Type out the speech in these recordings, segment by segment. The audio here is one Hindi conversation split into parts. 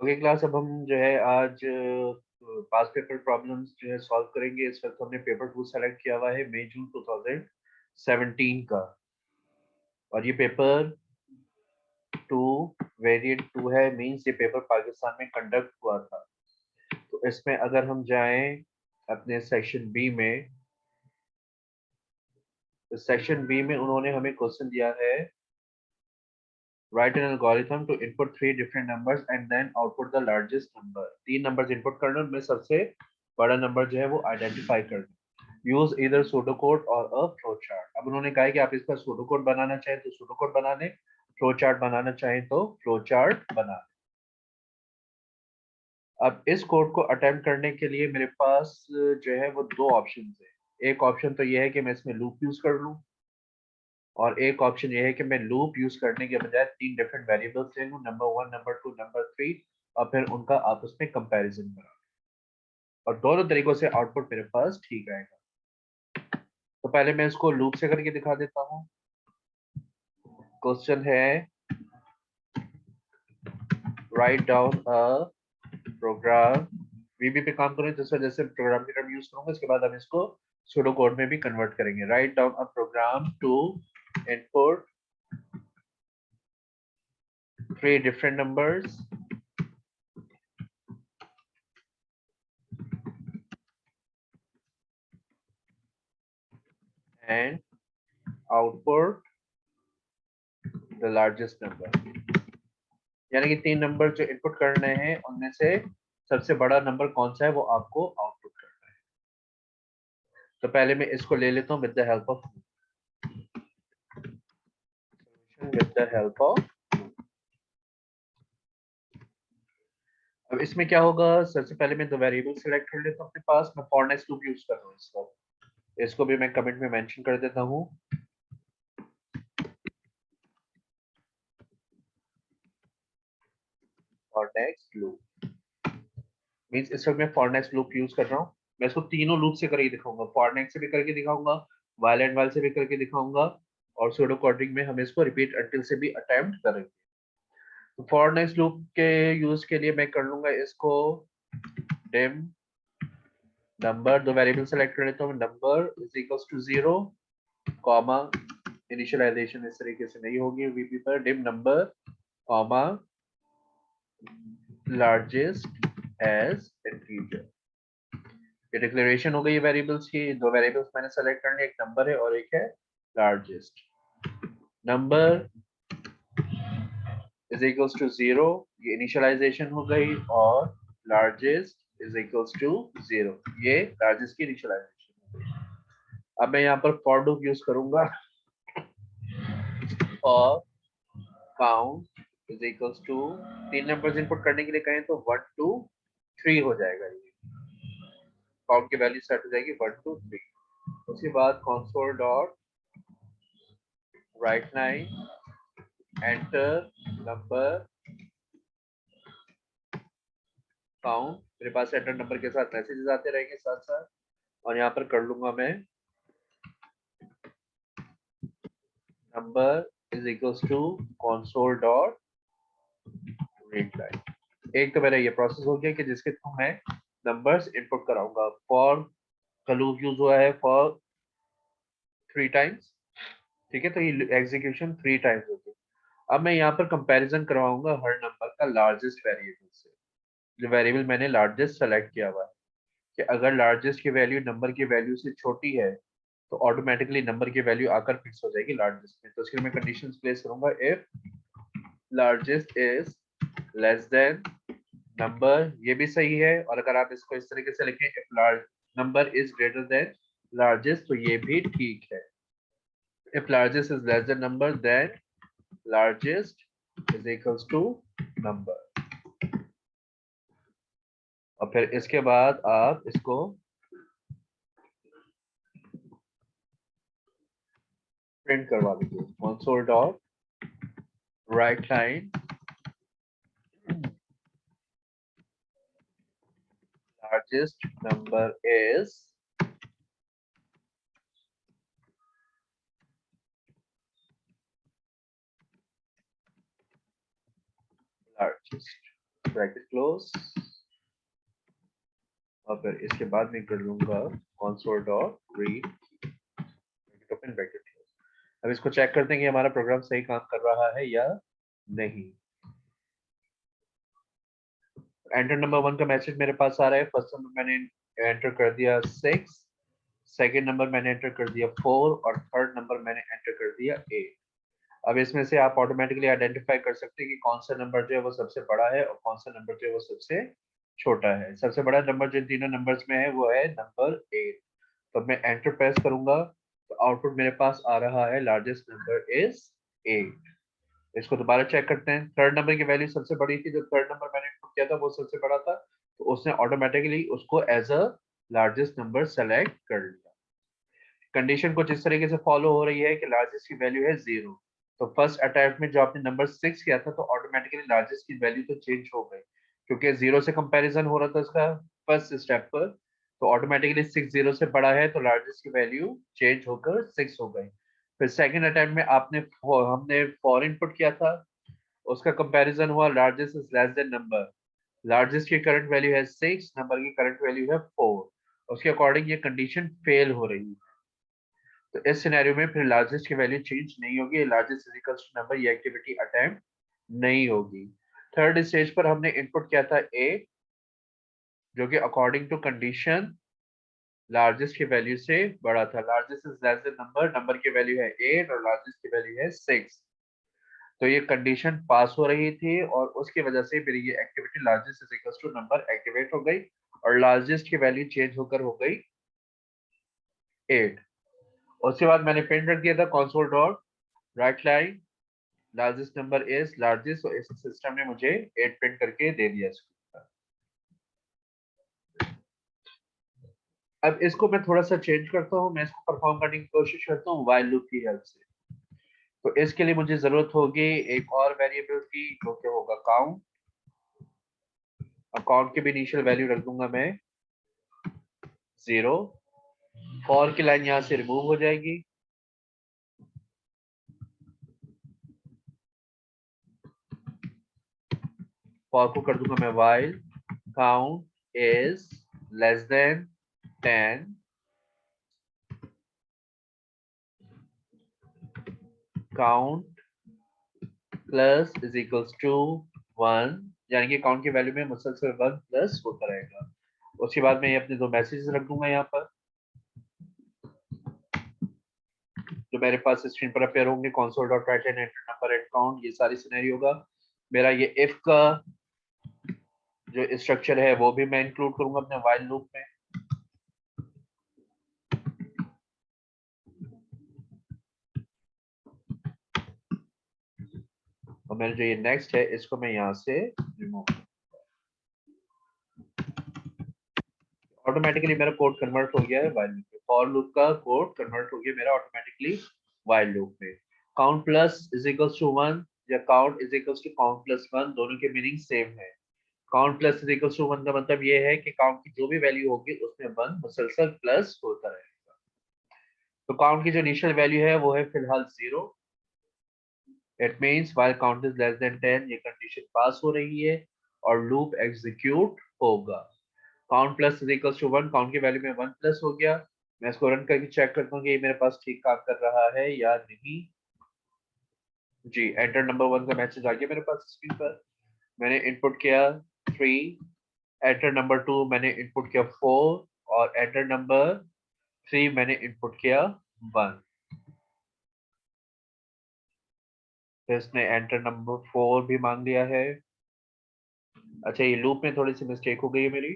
ओके क्लास, अब हम जो है आज पास पेपर प्रॉब्लम्स जो है सॉल्व करेंगे। इस वक्त हमने पेपर 2 सेलेक्ट किया हुआ है मई जून 2017 का, और ये पेपर 2 वेरिएंट 2 है। मींस ये पेपर पाकिस्तान में कंडक्ट हुआ था। तो इसमें अगर हम जाएं अपने सेक्शन बी में, तो सेक्शन बी में उन्होंने हमें क्वेश्चन दिया है, write an algorithm to input 3 different numbers and then output the largest number. 3 numbers input करना, उनमें सबसे बड़ा नंबर जो है वो आइडेंटिफाई करना। यूज इधर सूडो कोड और अ फ्लो चार्ट। अब उन्होंने कहा है कि आप इसका सूडो कोड बनाना चाहें तो सूडो कोड बना लें, फ्लो चार्ट बनाना चाहें तो फ्लो चार्ट बना लें। अब इस कोड को अटेम्प्ट करने के लिए मेरे पास जो है वो दो ऑप्शन है। एक ऑप्शन तो ये है कि मैं इसमें लूप यूज कर लूं, और एक ऑप्शन ये है कि मैं लूप यूज करने के बजाय 3 डिफरेंट वेरिएबल्स ले लूं, नंबर 1, नंबर 2, नंबर 3, और फिर उनका आपस में कंपैरिजन करा। और दोनों तरीकों से आउटपुट मेरे पास ठीक आएगा। तो पहले मैं इसको लूप से करके दिखा देता हूँ। क्वेश्चन है, राइट डाउन अ प्रोग्राम। वीबी पे काम करें जिस वजह से प्रोग्राम की टर्म यूज करूंगा। इसके बाद हम इसको सूडो कोड में भी कन्वर्ट करेंगे। Write down a program to input 3 different numbers and output the largest number. यानी कि 3 नंबर जो इनपुट करने हैं उनमें से सबसे बड़ा नंबर कौन सा है वो आपको आउटपुट करना है। तो पहले मैं इसको ले लेता हूँ विद द हेल्प ऑफ। अब इसमें क्या होगा, सबसे पहले मैं दो वेरिएबल सिलेक्ट कर लेता हूँ अपने पास। मैं फॉर नेक्स्ट लूप यूज कर रहा हूँ इसको भी मैं कमेंट में मेंशन कर देता हूँ। फॉर नेक्स्ट लूप मींस इस वक्त मैं फॉर नेक्स्ट लूप यूज कर रहा हूँ। मैं इसको तीनों लूप से करके दिखाऊंगा, फॉर नेक्स्ट से भी करके दिखाऊंगा, वाइल एंड वाइल से भी करके दिखाऊंगा, और सूडो कोडिंग में हम इसको रिपीट अंटिल से भी अटेम्प्ट करेंगे। तो फॉर नेक्स्ट लूप के यूज के लिए मैं कर लूंगा इसको डिम नंबर। दो वेरिएबल सेलेक्ट कर लेता हूँ, number is equals to 0, comma, initialisation इस तरीके से नहीं होगी वीपी पर, dim number, comma, largest as integer. ये डिक्लेरेशन हो गई है वेरिएबल्स की। दो वेरिएबल्स मैंने सेलेक्ट करने, एक नंबर है और एक है largest. Number is equals to 0, ये इनिशियलाइजेशन हो गई, और लार्जेस्ट इज इक्वल्स टू 0, ये लार्जेस्ट की इनिशियलाइजेशन हो गई। अब मैं यहाँ पर फॉर लूप यूज करूंगा, और count is equals to, 3 numbers input करने के लिए कहें तो 1 2 3 हो जाएगा। ये काउंट की वैल्यू सेट हो जाएगी 1 2 3। उसके बाद console dot write line enter number count. मेरे पास एंटर नंबर के साथ मैसेजेस आते रहेंगे साथ साथ, और यहाँ पर कर लूंगा मैं number is equals to console dot read line. एक तो मेरा ये प्रोसेस हो गया कि जिसके थ्रू मैं नंबर्स इनपुट कराऊंगा। फॉर का लूप यूज हुआ है फॉर 3 टाइम्स, ठीक है, तो ये एग्जीक्यूशन 3 टाइम्स होगी। अब मैं यहाँ पर कंपैरिजन करवाऊंगा हर नंबर का लार्जेस्ट वेरिएबल से। जो वेरिएबल मैंने लार्जेस्ट सेलेक्ट किया हुआ है, कि अगर लार्जेस्ट की वैल्यू नंबर की वैल्यू से छोटी है तो ऑटोमेटिकली नंबर की वैल्यू आकर फिक्स हो जाएगी लार्जेस्ट में। तो इसके लिए मैं कंडीशंस प्लेस करूंगा, if largest is less than number, ये भी सही है। और अगर आप इसको इस तरीके से लिखें, if large number is greater than largest, तो ये भी ठीक है। If largest is less than number, then largest is equals to number। और फिर इसके बाद आप इसको प्रिंट करवा लीजिए, console dot write line largest number is largest। Bracket close, और फिर इसके बाद मैं कर लूंगा console dot read bracket open bracket close. अब इसको चेक करते हैं कि हमारा प्रोग्राम सही काम कर रहा है या नहीं। एंटर नंबर 1 का मैसेज मेरे पास आ रहा है। फर्स्ट नंबर मैंने एंटर कर दिया 6, सेकंड नंबर मैंने एंटर कर दिया 4 और थर्ड नंबर मैंने एंटर कर दिया 8। अब इसमें से आप ऑटोमेटिकली आइडेंटिफाई कर सकते हैं कि कौन सा नंबर जो है वो सबसे बड़ा है और कौन सा नंबर जो है वो सबसे छोटा है। सबसे बड़ा नंबर जिन तीनों नंबर्स में है वो है नंबर 8। तो मैं एंटर प्रेस करूंगा तो आउटपुट मेरे पास आ रहा है लार्जेस्ट नंबर इज 8। इसको दोबारा चेक करते हैं। थर्ड नंबर की वैल्यू सबसे बड़ी थी, जो थर्ड नंबर मैंने इनपुट किया था वो सबसे बड़ा था, तो उसने ऑटोमेटिकली उसको as a largest number select कर लिया। कंडीशन कुछ इस तरीके से फॉलो हो रही है कि लार्जेस्ट की वैल्यू है 0। तो फर्स्ट अटेम्प्ट में जो आपने नंबर 6 किया था तो ऑटोमेटिकली लार्जेस्ट की वैल्यू तो चेंज हो गई, क्योंकि 0 से कंपैरिजन हो रहा था इसका फर्स्ट स्टेप पर। तो ऑटोमेटिकली 6 0 से बड़ा है तो लार्जेस्ट की वैल्यू चेंज होकर 6 हो गई। फिर सेकंड अटेम्प्ट में हमने 4 इनपुट किया था, उसका कंपैरिजन हुआ largest is less than number. Largest की करंट वैल्यू है 6, नंबर की करंट वैल्यू है 4। उसके अकॉर्डिंग ये कंडीशन फेल हो रही है। तो इस सिनेरियो में फिर लार्जेस्ट की वैल्यू चेंज नहीं होगी, largest is equals to number, ये एक्टिविटी अटेम्प्ट नहीं होगी। थर्ड स्टेज पर हमने इनपुट किया था 8, जो कि अकॉर्डिंग टू कंडीशन लार्जेस्ट की वैल्यू से बड़ा था। Largest is less than number, number की वैल्यू है 8 और लार्जेस्ट की वैल्यू है 6। तो ये कंडीशन पास हो रही थी और उसकी वजह से फिर ये activity largest is equals to number activate हो गई और लार्जेस्ट की वैल्यू चेंज होकर हो गई 8। उसके बाद मैंने प्रिंट रख दिया था console dot write line largest number is largest, तो इस सिस्टम ने मुझे 8 प्रिंट करके दे दिया स्क्रीन पर। अब इसको मैं थोड़ा सा चेंज करता हूँ, मैं इसको परफॉर्म करने की कोशिश करता हूँ व्हाइल लूप की हेल्प से। तो इसके लिए मुझे जरूरत होगी एक और वेरिएबल की, जो कि होगा काउंट। काउंट की भी इनिशियल वैल्यू रख दूंगा मैं 0। फॉर की लाइन यहाँ से रिमूव हो जाएगी। फॉर को कर दूंगा मैं while count is less than 10, count plus is equals to 1, यानी कि काउंट की वैल्यू में मुसलसल 1 प्लस होता रहेगा। उसके बाद मैं ये अपने दो मैसेजेस रख दूंगा यहाँ पर, जो मेरे पास स्क्रीन पर अपेयर होंगे। Console dot write and enter number at count, ये सारी सिनेरियो होगा। मेरा ये इफ का जो स्ट्रक्चर है वो भी मैं इंक्लूड करूंगा अपने व्हाइल लूप में। और मेरा जो ये नेक्स्ट है इसको मैं यहाँ से रिमूव, ऑटोमेटिकली मेरा कोड कन्वर्ट हो गया है व्हाइल लूप में। फॉर लूप का कोड कन्वर्ट हो गया मेरा ऑटोमेटिकली व्हाइल लूप में। Count plus is equals to 1 या count is equals to count plus 1, दोनों के मीनिंग सेम है। Count plus is equals to 1 का मतलब ये है कि काउंट की जो भी वैल्यू होगी उसमें 1 मुसलसल प्लस होता रहेगा। तो काउंट की जो इनिशियल वैल्यू है वो है फिलहाल 0। It means while count is less than 10, ये कंडीशन पास हो रही है और लूप एग्जीक्यूट होगा। Count plus is equals to 1, count की वैल्यू में 1 प्लस हो गया। मैं इसको रन करके चेक करता हूँ कि ये मेरे पास ठीक काम कर रहा है या नहीं। जी, एंटर नंबर 1 का मैसेज आ गया मेरे पास स्क्रीन पर। मैंने इनपुट किया 3, एंटर नंबर 2 मैंने इनपुट किया 4 और एंटर नंबर 3 मैंने इनपुट किया 1। तो इसने एंटर नंबर 4 भी मांग लिया है। अच्छा, ये लूप में थोड़ी सी मिस्टेक हो गई है मेरी,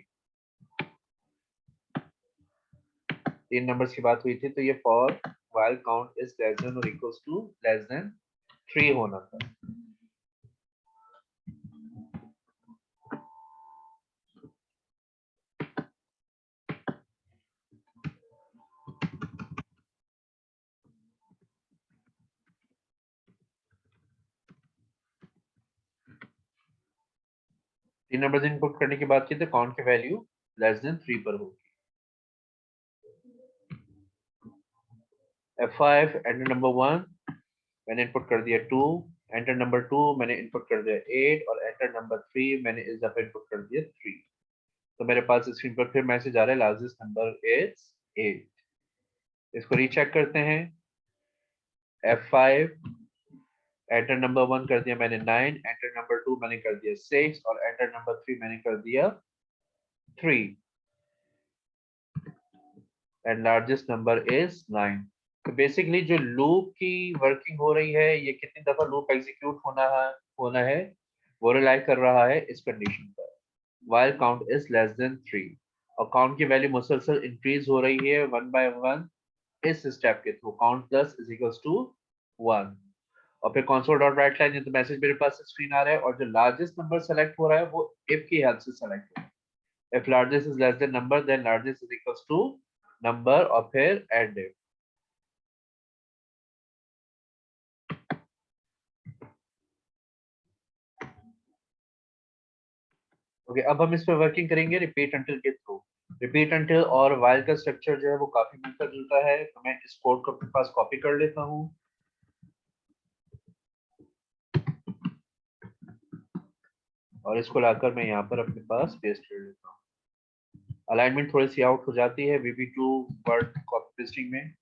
3 नंबर्स की बात हुई थी, तो ये for while count is less then और इक्वल्स टू लेस देन 3 होना था। 3 नंबर्स इनपुट करने की बात की तो काउंट की वैल्यू लेस देन 3 पर होगी। F5 एंटर नंबर 1 मैंने इनपुट कर दिया 2, एंटर नंबर 2 मैंने इनपुट कर दिया 8 और एंटर नंबर 3 मैंने इस दफा इनपुट कर दिया 3। तो मेरे पास स्क्रीन पर फिर मैसेज आ रहा है लार्जेस्ट नंबर इज 8। इसको रीचेक करते हैं। F5 एंटर नंबर 1 कर दिया मैंने 9, एंटर नंबर 2 मैंने कर दिया 6 और एंटर नंबर 3 मैंने कर दिया 3 एंड लार्जेस्ट नंबर इज 9। तो बेसिकली जो लूप की वर्किंग हो रही है, ये कितनी दफा लूप एग्जीक्यूट होना है वो रिलाई कर रहा है इस कंडीशन पर, while count is less than 3 और काउंट की वैल्यू मुसलसल इंक्रीज हो रही है 1 by 1 इस स्टेप के through, count plus is equals to 1। और फिर console डॉट राइट लाइन, तो मैसेज मेरे पास स्क्रीन आ रहा है और जो लार्जेस्ट नंबर सेलेक्ट हो रहा है वो if की हेल्प से सेलेक्ट हो रहा है। if largest is less than number then largest is equals to number और फिर एंड if। ओके, अब हम इस पर वर्किंग करेंगे रिपीट अंटिल के थ्रू। रिपीट अंटिल और while का स्ट्रक्चर जो है वो काफी मिलता जुलता है, तो मैं इस कोड को अपने पास कॉपी कर लेता हूँ और इसको लाकर मैं यहाँ पर अपने पास पेस्ट कर लेता हूँ। अलाइनमेंट थोड़ी सी आउट हो जाती है VB2 वर्ड कॉपी पेस्टिंग में।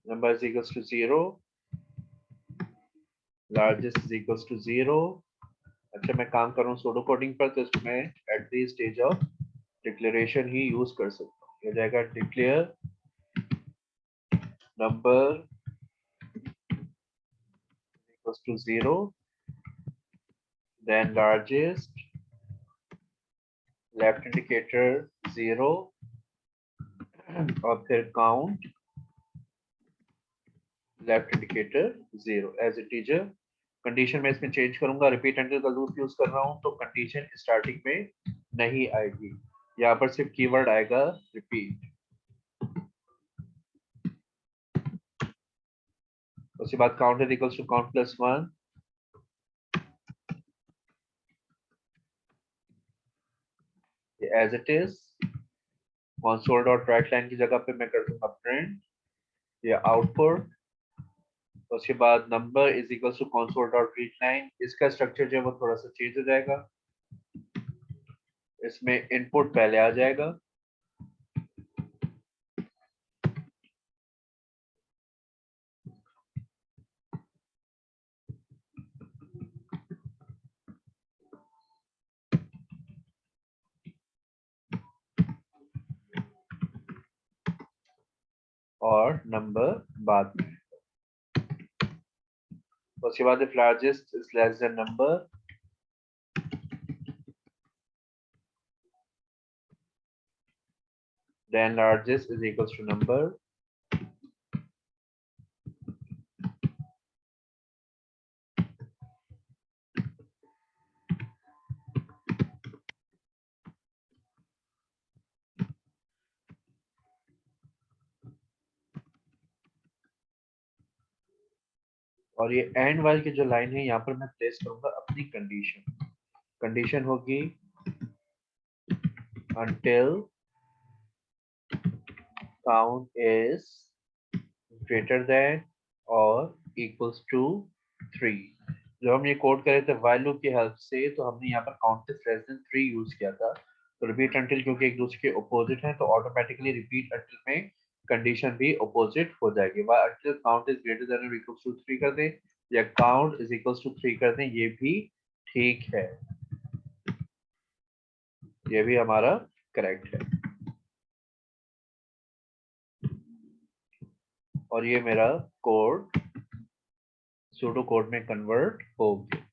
Number is equals to 0, largest is equals to 0। अच्छा, मैं काम कर रहा हूँ सूडो कोडिंग पर, तो इसको मैं at the stage of declaration ही यूज कर सकता हूँ। ये जाएगा declare number equals to 0, then largest left indicator 0 और फिर count left indicator 0 as integer. Condition में इसमें चेंज करूंगा, रिपीट अंटिल का लूप यूज कर रहा हूं तो कंडीशन स्टार्टिंग में नहीं आएगी, यहाँ पर सिर्फ कीवर्ड आएगा रिपीट। उसके बाद count is equals to count plus 1, as it is. console dot write line की जगह पे मैं कर दूंगा प्रिंट या आउटपुट। उसके बाद number is equal to console dot read line. इसका स्ट्रक्चर जो है वो थोड़ा सा चेंज हो जाएगा, इसमें इनपुट पहले आ जाएगा और नंबर बाद में। उसके बाद if largest is less than number, then largest is equals to number। और ये एंड वाइल की जो लाइन है यहाँ पर मैं प्लेस करूंगा अपनी कंडीशन। कंडीशन होगी until count is greater than or equals to 3। जब हम ये कोड करे थे while लूप की हेल्प से, तो हमने यहाँ पर count is less than 3 use किया था। तो रिपीट अंटिल क्योंकि एक दूसरे के अपोजिट है, तो ऑटोमेटिकली रिपीट अंटिल में कंडीशन भी अपोजिट हो जाएगी। while until count is greater than or equals to 3 कर दें या count is equals to 3 कर दें, ये भी ठीक है, ये भी हमारा करेक्ट है। और ये मेरा कोड सूडो कोड में कन्वर्ट हो गया।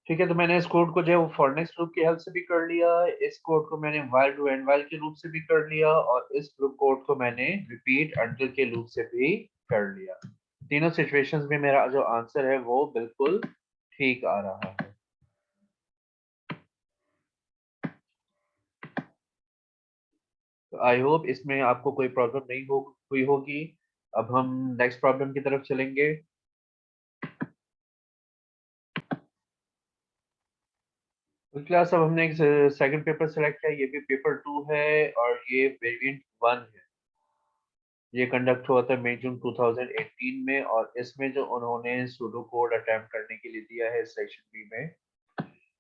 ठीक है, तो मैंने इस कोड को जो है वो फॉर नेक्स्ट लूप की हेल्प से भी कर लिया, इस कोड को मैंने while डू एंड while के लूप से भी कर लिया और इस लूप कोड को मैंने रिपीट अंटिल के लूप से भी कर लिया। तीनों सिचुएशंस में मेरा जो आंसर है वो बिल्कुल ठीक आ रहा है। आई होप इसमें आपको कोई प्रॉब्लम नहीं हुई होगी। अब हम नेक्स्ट प्रॉब्लम की तरफ चलेंगे। तो क्लास अब हमने एक सेकंड पेपर सेलेक्ट किया, ये भी पेपर 2 है और ये वेरिएंट 1 है। ये कंडक्ट हुआ था मई जून 2018 में, और इसमें जो उन्होंने सूडो कोड अटेम्प्ट करने के लिए दिया है सेक्शन बी में,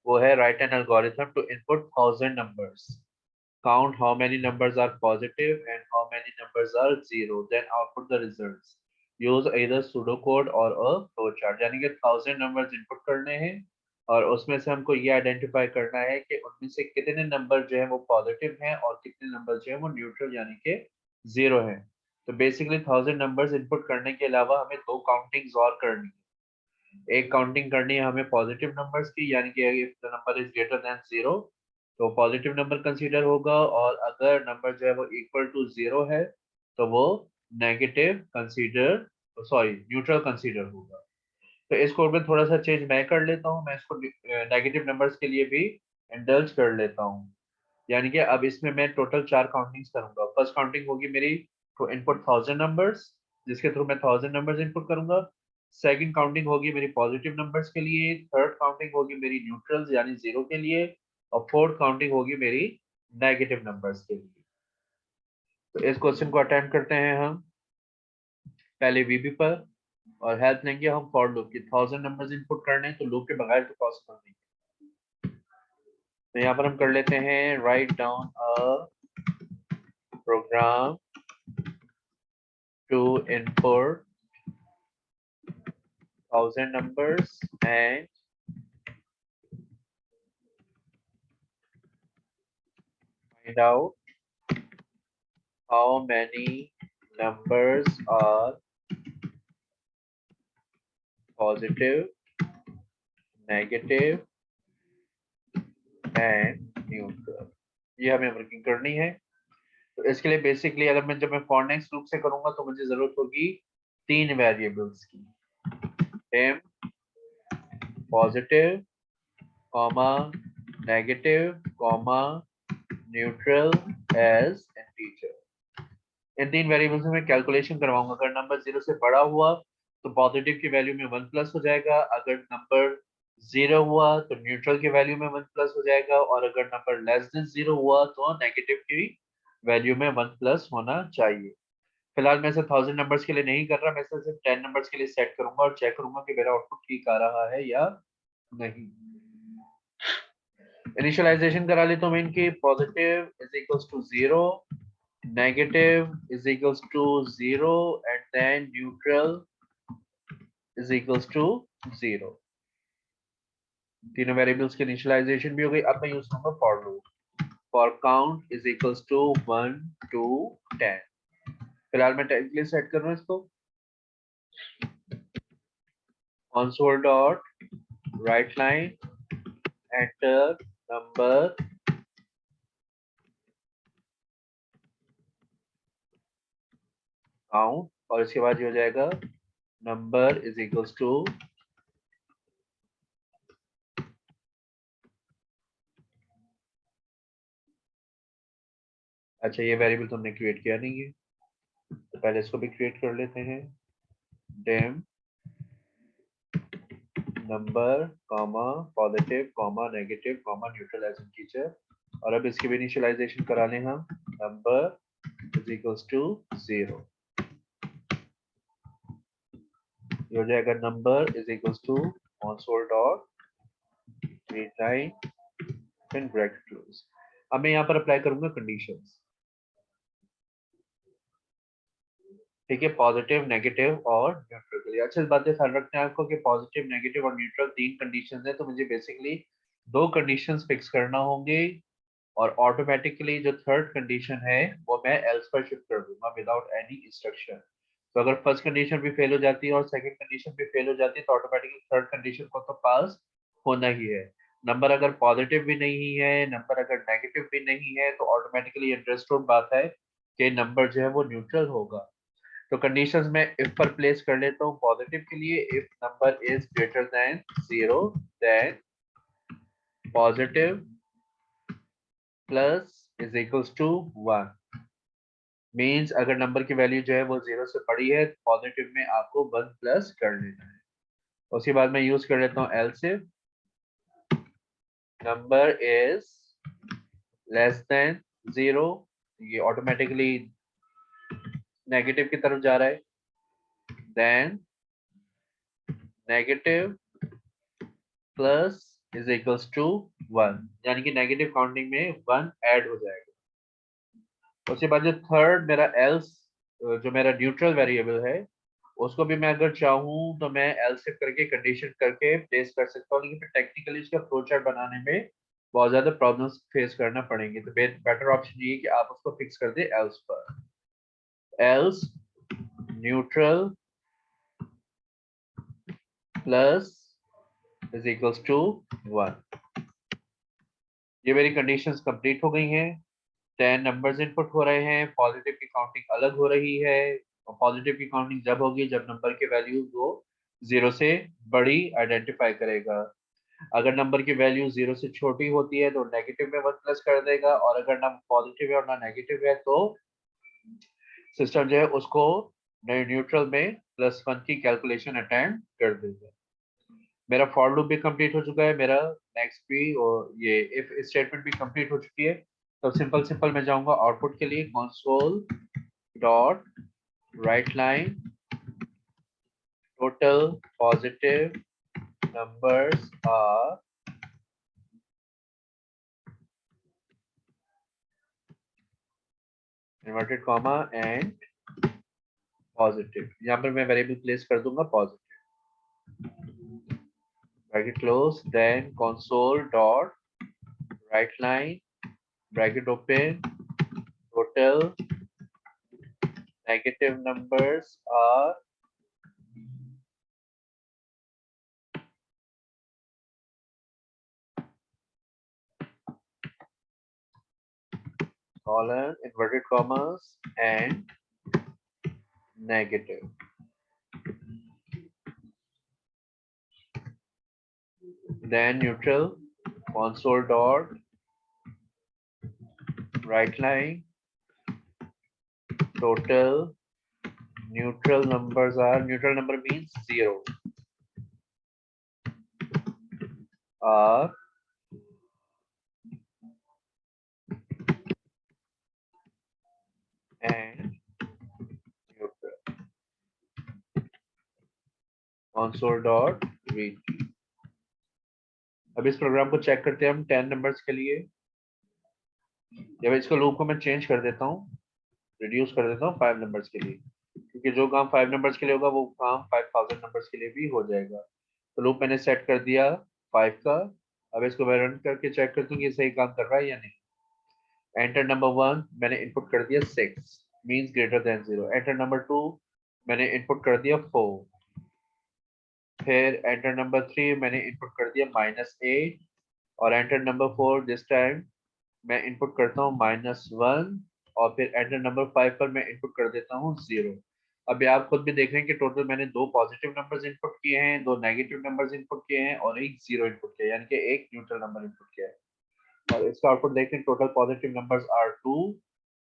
वो है write an algorithm to input 1000 numbers, count how many numbers are positive and how many numbers are zero, then output the results. Use either pseudocode or a flowchart। यानी कि 1000 numbers input करने हैं और उसमें से हमको ये आइडेंटिफाई करना है कि उनमें से कितने नंबर जो है वो पॉजिटिव हैं और कितने नंबर जो है वो न्यूट्रल यानी कि जीरो हैं। तो बेसिकली 1000 नंबर्स इनपुट करने के अलावा हमें दो काउंटिंग्स और करनी है। एक काउंटिंग करनी है हमें पॉजिटिव नंबर्स की, यानी कि if the number is greater than zero तो पॉजिटिव नंबर कंसीडर होगा, और अगर नंबर जो है वो इक्वल टू जीरो है तो वो negative consider, sorry neutral consider होगा। तो इस कोड में थोड़ा सा चेंज मैं कर लेता हूँ, मैं इसको नेगेटिव नंबर्स के लिए भी इंडल्ज कर लेता हूँ। यानी कि अब इसमें मैं टोटल 4 काउंटिंग्स करूंगा। फर्स्ट काउंटिंग होगी मेरी टू इनपुट 1000 नंबर्स, जिसके थ्रू मैं 1000 नंबर्स इनपुट करूंगा। सेकंड काउंटिंग होगी मेरी पॉजिटिव नंबर्स के लिए, थर्ड काउंटिंग होगी मेरी न्यूट्रल्स यानी जीरो के लिए, और फोर्थ काउंटिंग होगी मेरी नेगेटिव नंबर्स के लिए। तो इस क्वेश्चन को अटेम्प्ट करते हैं हम पहले वीबी पर, और हेल्प लेंगे हम फॉर लूप की। 1000 नंबर्स इनपुट करने हैं तो लूप के बगैर तो पॉसिबल नहीं। तो यहाँ पर हम कर लेते हैं write down a program to input 1000 numbers and find out how many numbers are positive, negative and neutral। ये हमें वर्किंग करनी है। तो इसके लिए बेसिकली अगर मैं जब मैं फॉर नेक्स्ट लूप से करूंगा तो मुझे जरूरत होगी 3 वेरिएबल्स की, टेम positive comma negative comma neutral as integer. इन 3 वेरिएबल्स में मैं कैलकुलेशन करवाऊंगा। अगर नंबर 0 से बड़ा हुआ तो पॉजिटिव की वैल्यू में 1 प्लस हो जाएगा, अगर नंबर 0 हुआ तो न्यूट्रल की वैल्यू में 1 प्लस हो जाएगा, और अगर नंबर लेस देन 0 हुआ तो नेगेटिव की वैल्यू में 1 प्लस होना चाहिए। फिलहाल मैं इसे 1000 नंबर्स के लिए नहीं कर रहा, मैं इसे सिर्फ 10 नंबर्स के लिए सेट करूंगा और चेक करूंगा कि मेरा आउटपुट ठीक आ रहा है या नहीं। इनिशियलाइजेशन करा लेता हूँ इनकी। Positive is equals to 0, negative is equals to 0 and then neutral is equals to 0। तीनों वेरिएबल्स की इनिशियलाइजेशन भी हो गई। अब मैं यूज करूंगा for loop. For count is equals to 1 2 10। फिलहाल मैं 10 के लिए सेट कर रहा हूँ इसको। console dot write line enter number count, और इसके बाद ये हो जाएगा नंबर इज इक्वल्स टू, अच्छा ये वेरिएबल तुमने क्रिएट किया नहीं है तो पहले इसको भी क्रिएट कर लेते हैं। Dim number comma positive comma negative comma neutral as integer, और अब इसकी भी इनिशियलाइजेशन करा लें हम। नंबर इज इक्वल्स टू 0, ये हो जाएगा number is equals to console dot read line फिर ब्रैकेट क्लोज। अब मैं यहाँ पर अप्लाई करूंगा कंडीशंस। ठीक है, पॉजिटिव नेगेटिव और न्यूट्रल के लिए। अच्छा इस बात का ख्याल रखना है आपको कि पॉजिटिव नेगेटिव और न्यूट्रल 3 कंडीशंस है, तो मुझे बेसिकली 2 कंडीशंस फिक्स करना होंगे, और ऑटोमेटिकली जो थर्ड कंडीशन है वो मैं एल्स पर शिफ्ट कर दूंगा विदाउट एनी इंस्ट्रक्शन। तो अगर फर्स्ट कंडीशन भी फेल हो जाती है और सेकंड कंडीशन भी फेल हो जाती है तो ऑटोमेटिकली थर्ड कंडीशन को तो पास होना ही है। नंबर अगर पॉजिटिव भी नहीं है, नंबर अगर नेगेटिव भी नहीं है, तो ऑटोमेटिकली अंडरस्टूड बात है कि नंबर जो है वो न्यूट्रल होगा। तो कंडीशंस में इफ पर प्लेस कर लेता हूँ। पॉजिटिव के लिए if number is greater than 0 then positive plus is equals to 1। Means अगर नंबर की वैल्यू जो है वो 0 से बड़ी है तो पॉजिटिव में आपको 1 प्लस कर लेना है। उसके बाद मैं यूज कर लेता हूँ elseif. Number is less than 0, ये ऑटोमेटिकली नेगेटिव की तरफ जा रहा है। Then negative plus is equals to 1, यानी कि नेगेटिव काउंटिंग में 1 ऐड हो जाएगा। उसके बाद जो थर्ड मेरा एल्स, जो मेरा न्यूट्रल वेरिएबल है, उसको भी मैं अगर चाहूँ तो मैं एल्सिफ करके कंडीशन करके प्लेस कर सकता हूँ, लेकिन फिर टेक्निकली इसका फ्लो चार्ट बनाने में बहुत ज्यादा प्रॉब्लम्स फेस करना पड़ेंगे। तो बेटर ऑप्शन ये है कि आप उसको फिक्स कर दे एल्स पर। Else neutral plus is equals to 1। ये मेरी कंडीशंस कंप्लीट हो गई हैं। 10 नंबर्स इनपुट हो रहे हैं, पॉजिटिव की काउंटिंग अलग हो रही है। और पॉजिटिव की काउंटिंग जब होगी जब नंबर की वैल्यू वो 0 से बड़ी आइडेंटिफाई करेगा। अगर नंबर की वैल्यू 0 से छोटी होती है तो नेगेटिव में 1 प्लस कर देगा, और अगर ना पॉजिटिव है और ना नेगेटिव है तो सिस्टम जो है उसको न्यूट्रल में +1 की कैलकुलेशन अटेम्प्ट कर देगा। मेरा फॉर लूप भी कंप्लीट हो चुका है, मेरा नेक्स्ट भी, और ये इफ स्टेटमेंट भी कंप्लीट हो चुकी है। तो सिंपल सिंपल मैं जाऊंगा आउटपुट के लिए, console dot write line total positive numbers are inverted comma and positive. यहाँ पर मैं वेरिएबल प्लेस कर दूंगा positive, bracket close, then console dot write line bracket open total negative numbers are colon inverted commas and negative. Then neutral console dot right line total neutral numbers are, neutral number means 0, are and neutral console dot read। अब इस प्रोग्राम को चेक करते हैं हम 10 नंबर्स के लिए। जब इसको लूप को मैं चेंज कर देता हूँ, रिड्यूस कर देता हूँ 5 नंबर्स के लिए, क्योंकि जो काम 5 नंबर्स के लिए होगा वो काम 5000 नंबर्स के लिए भी हो जाएगा। तो लूप मैंने सेट कर दिया 5 का। अब इसको मैं रन करके चेक करता हूँ कि सही काम कर रहा है या नहीं। एंटर नंबर 1 मैंने इनपुट कर दिया 6 means greater than 0। Enter number 2 मैंने इनपुट कर दिया 4। फिर एंटर नंबर 3 मैंने इनपुट कर दिया -8। और एंटर नंबर 4 दिस टाइम मैं इनपुट करता हूँ -1। और फिर एंटर नंबर 5 पर मैं इनपुट कर देता हूँ 0। अभी आप खुद भी देख रहे हैं कि टोटल मैंने 2 पॉजिटिव नंबर्स इनपुट किए हैं, 2 नेगेटिव नंबर्स इनपुट किए हैं और एक 0 इनपुट किया है, यानी कि एक न्यूट्रल नंबर इनपुट किया है। और इसका आउटपुट देखें, total positive numbers are 2,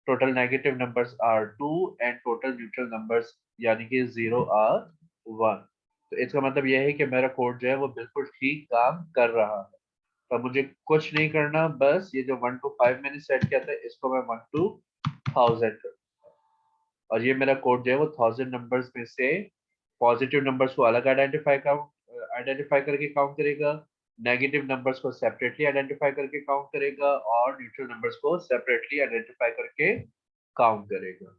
total negative numbers are 2 and total neutral numbers यानी कि 0 आर 1। तो इसका मतलब यह है कि मेरा कोड जो है वो बिल्कुल ठीक काम कर रहा है। तो मुझे कुछ नहीं करना, बस ये जो 1 to 5 मैंने सेट किया था इसको मैं 1 to 1000 कर, और ये मेरा कोड जो है वो 1000 नंबर्स में से पॉजिटिव नंबर्स को अलग आइडेंटिफाई करके काउंट करेगा, नेगेटिव नंबर्स को सेपरेटली आइडेंटिफाई करके काउंट करेगा, और न्यूट्रल नंबर्स को सेपरेटली आइडेंटिफाई करके काउंट करेगा।